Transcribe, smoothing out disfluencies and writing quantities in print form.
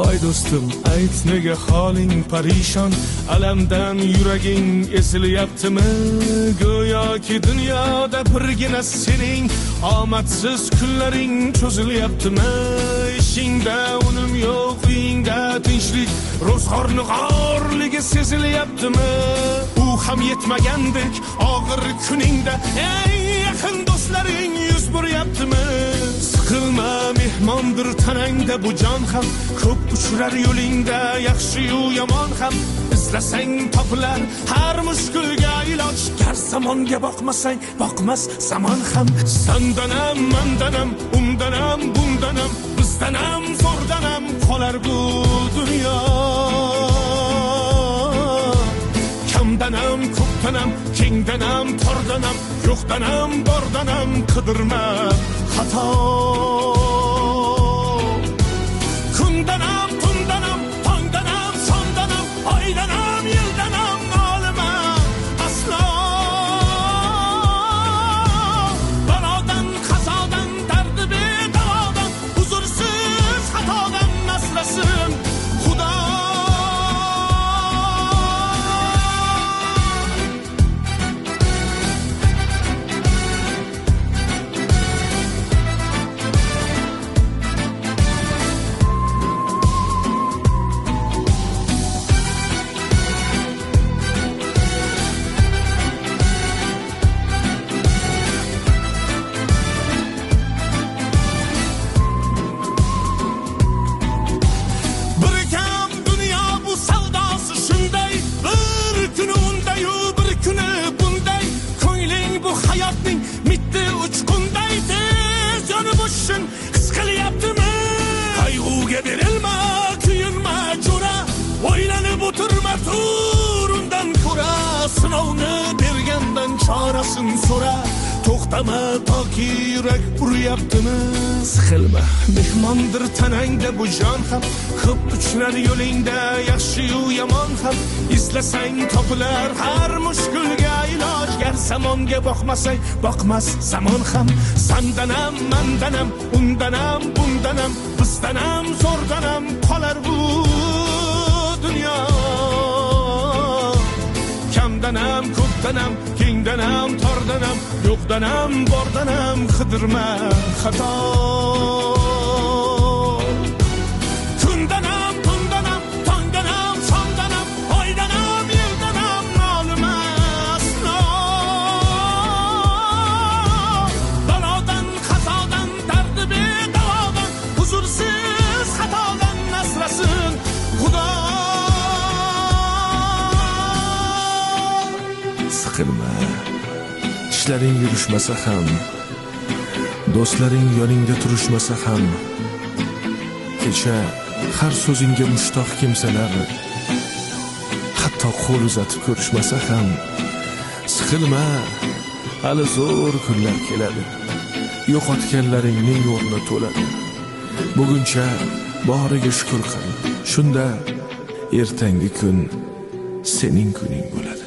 Voy do'stim, ayt nega holing parishon, alamdan yuraging esilyaptimi? Go'yoki dunyoda birgina sening omadsiz kunlaring cho'zilyaptimi? Ishingda unum yo'q, uyingda tinchlik, ro'zg'orning g'orligi sezilyaptimi? U ham yetmagandek og'ir kuningda eng yaqin do'stlaring yuz buryaptimi? Siqilma, mehmondir tanangda bu jon ham, ko'p uchrar yo'lingda yaxshi-yu yomon ham. İzlasang topilar har mushkulga iloj, gar zamonga boqmasang boqmas zamon ham. Sandanam, mandanam, undanam, bundanam, bizdanam, zo'rdanam qolar bu dunyo. Kamdanam, ko'pdanam, kengdanam, tordanam, yo'qdanam, bordanam qidirma xato. Kundanam, tundanam, tongdanam, sondanam, oydanam, yildanam olma aslo. Balodan, qazodan, dardi bedavodan, huzursiz xatodan asrasin Xudo. Hayotning mitti uchqunday tez yonib o'shin his qilyaptimi? Qayg'uga berilma, kuyinma jo'ra, o'ylanib o'tirma, tur undan ko'ra. Sinovni bergandan chorasin so'ra, to'xtama toki yurak uryaptimi? Siqilma, mehmondir tanangda bu jon ham, ko'p uchrar yo'lingda yaxshi-yu yomon ham. Izlasang topilar har mushkulga iloj, gar zamonga boqmasang boqmas zamon ham. Sandanam, mandanam, undanam, bundanam, bizdanam, zo'rdanam qolar bu dunyo. Kamdanam, ko'pdanam, kengdanam, tordanam, yo'qdanam, bordanam qidirma xato. Kundanam, tundanam, tongdanam, sondanam, oydanam, yildanam olma aslo. Balodan, qazodan, dardi bedavodan, huzursiz xatodan asrasin Xudo. Siqilma, ishlaring yurishmasa ham, do'stlaring yoningda turishmasa ham, kecha har so'zingga mushtoq kimsalar hatto qo'l uzatib ko'rishmasa ham. Siqilma, hali zo'r kunlar keladi, yo'qotganlaringning o'rni to'ladi. Buguncha boriga shukr qil, shunda ertangi kun sening kuning bo'ladi.